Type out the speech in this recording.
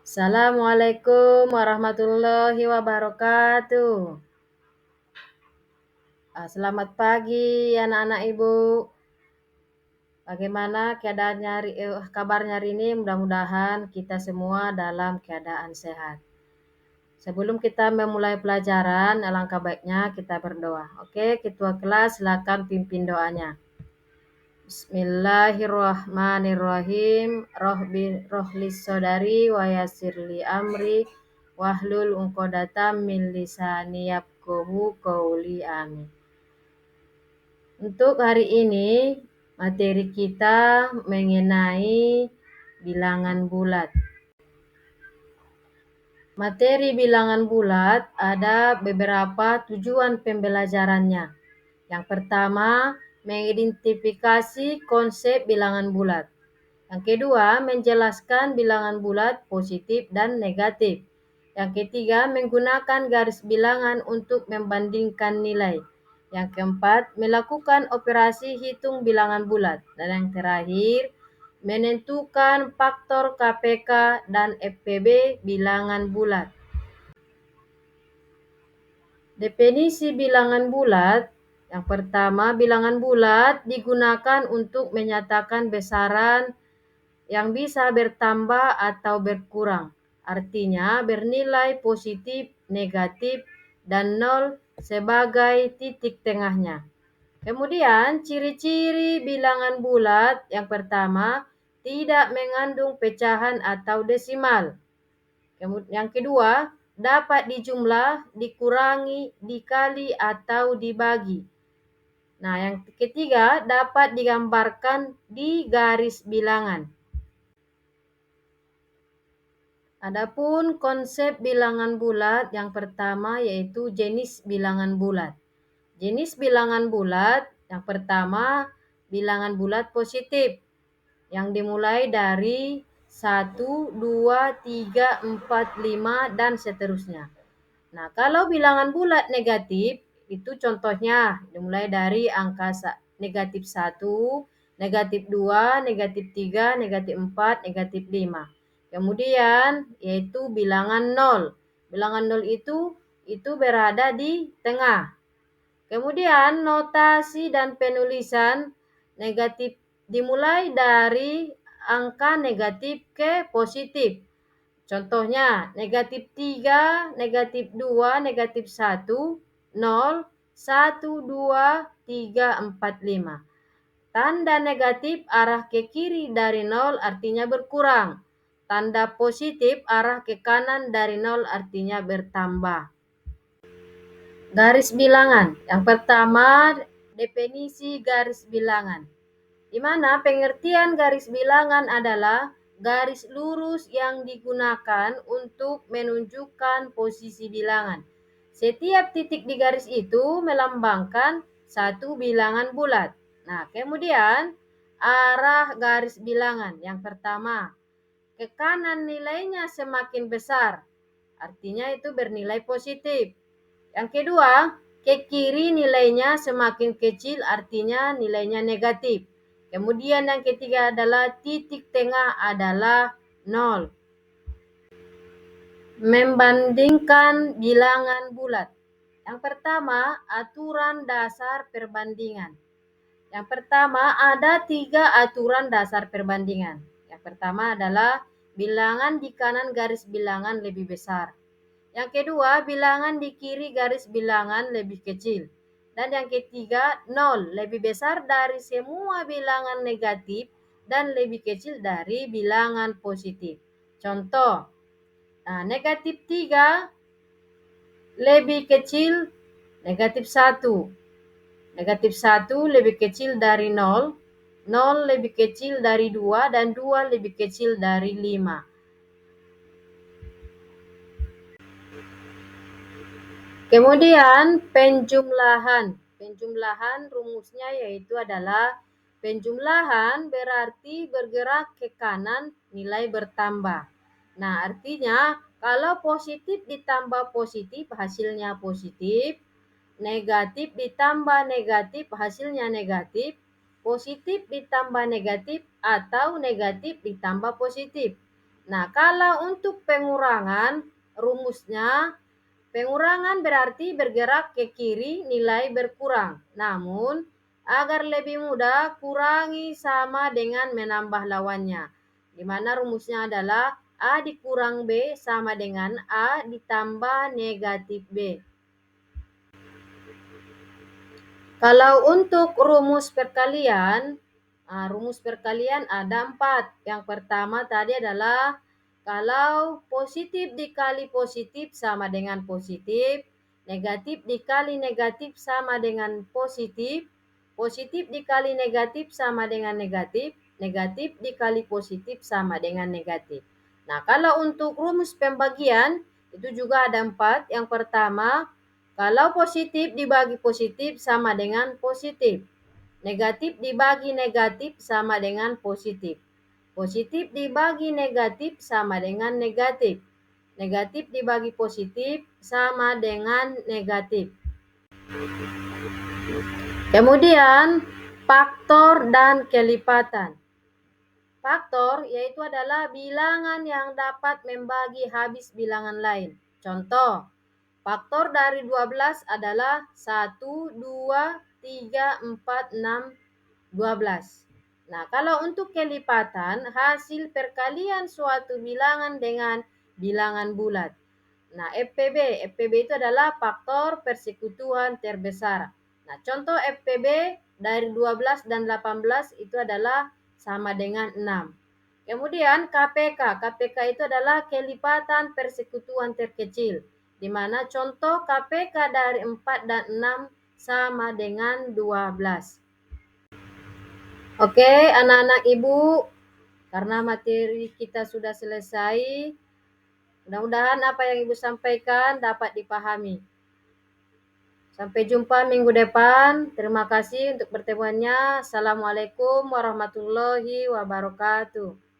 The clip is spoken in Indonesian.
Assalamualaikum warahmatullahi wabarakatuh. Selamat pagi anak-anak ibu. Bagaimana kabarnya hari ini? Mudah-mudahan kita semua dalam keadaan sehat. Sebelum kita memulai pelajaran, alangkah baiknya kita berdoa. Oke, ketua kelas silakan pimpin doanya. Bismillahirrahmanirrahim. Rohlis sodari wa yasirli amri wahlul uqdatam min lisani yafqahu qauli. Amin. Untuk hari ini materi kita mengenai bilangan bulat. Materi bilangan bulat ada beberapa tujuan pembelajarannya. Yang pertama, mengidentifikasi konsep bilangan bulat. Yang kedua, menjelaskan bilangan bulat positif dan negatif. Yang ketiga, menggunakan garis bilangan untuk membandingkan nilai. Yang keempat, melakukan operasi hitung bilangan bulat. Dan yang terakhir, menentukan faktor KPK dan FPB bilangan bulat. Definisi bilangan bulat. Yang pertama, bilangan bulat digunakan untuk menyatakan besaran yang bisa bertambah atau berkurang. Artinya bernilai positif, negatif, dan nol sebagai titik tengahnya. Kemudian ciri-ciri bilangan bulat yang pertama, tidak mengandung pecahan atau desimal. Yang kedua, dapat dijumlah, dikurangi, dikali, atau dibagi. Nah, yang ketiga, dapat digambarkan di garis bilangan. Adapun konsep bilangan bulat yang pertama yaitu jenis bilangan bulat. Jenis bilangan bulat yang pertama, bilangan bulat positif yang dimulai dari 1, 2, 3, 4, 5, dan seterusnya. Nah, kalau bilangan bulat negatif, itu contohnya dimulai dari angka negatif 1, negatif 2, negatif 3, negatif 4, negatif 5. Kemudian yaitu bilangan 0. Bilangan 0 itu berada di tengah. Kemudian notasi dan penulisan negatif dimulai dari angka negatif ke positif. Contohnya negatif 3, negatif 2, negatif 1, 0, 1, 2, 3, 4, 5. Tanda negatif arah ke kiri dari 0 artinya berkurang. Tanda positif arah ke kanan dari 0 artinya bertambah. Garis bilangan. Yang pertama, definisi garis bilangan. Di mana pengertian garis bilangan adalah garis lurus yang digunakan untuk menunjukkan posisi bilangan. Setiap titik di garis itu melambangkan satu bilangan bulat. Nah, kemudian arah garis bilangan. Yang pertama, ke kanan nilainya semakin besar. Artinya itu bernilai positif. Yang kedua, ke kiri nilainya semakin kecil, artinya nilainya negatif. Kemudian yang ketiga adalah titik tengah adalah 0. Membandingkan bilangan bulat. Yang pertama, aturan dasar perbandingan. Yang pertama, ada 3 aturan dasar perbandingan. Yang pertama adalah bilangan di kanan garis bilangan lebih besar. Yang kedua, bilangan di kiri garis bilangan lebih kecil. Dan yang ketiga, 0 lebih besar dari semua bilangan negatif dan lebih kecil dari bilangan positif. Contoh, negatif 3 lebih kecil negatif 1. Negatif 1 lebih kecil dari 0, 0 lebih kecil dari 2, dan 2 lebih kecil dari 5. Kemudian penjumlahan. Penjumlahan rumusnya yaitu adalah penjumlahan berarti bergerak ke kanan nilai bertambah. Nah, artinya kalau positif ditambah positif hasilnya positif, negatif ditambah negatif hasilnya negatif, positif ditambah negatif atau negatif ditambah positif. Nah, kalau untuk pengurangan, rumusnya pengurangan berarti bergerak ke kiri, nilai berkurang. Namun, agar lebih mudah, kurangi sama dengan menambah lawannya. Di mana rumusnya adalah A dikurang B sama dengan A ditambah negatif B. Kalau untuk rumus perkalian ada 4. Yang pertama tadi adalah kalau positif dikali positif sama dengan positif, negatif dikali negatif sama dengan positif, positif dikali negatif sama dengan negatif, negatif dikali positif sama dengan negatif. Nah, kalau untuk rumus pembagian itu juga ada 4. Yang pertama, kalau positif dibagi positif sama dengan positif. Negatif dibagi negatif sama dengan positif. Positif dibagi negatif sama dengan negatif. Negatif dibagi positif sama dengan negatif. Kemudian, faktor dan kelipatan. Faktor yaitu adalah bilangan yang dapat membagi habis bilangan lain. Contoh, faktor dari 12 adalah 1, 2, 3, 4, 6, 12. Nah, kalau untuk kelipatan, hasil perkalian suatu bilangan dengan bilangan bulat. Nah, FPB itu adalah faktor persekutuan terbesar. Nah, contoh FPB dari 12 dan 18 itu adalah sama dengan 6. Kemudian KPK itu adalah kelipatan persekutuan terkecil, di mana contoh KPK dari 4 dan 6 sama dengan 12. Oke, anak-anak Ibu, karena materi kita sudah selesai, mudah-mudahan apa yang Ibu sampaikan dapat dipahami. Sampai jumpa minggu depan. Terima kasih untuk pertemuannya. Assalamualaikum warahmatullahi wabarakatuh.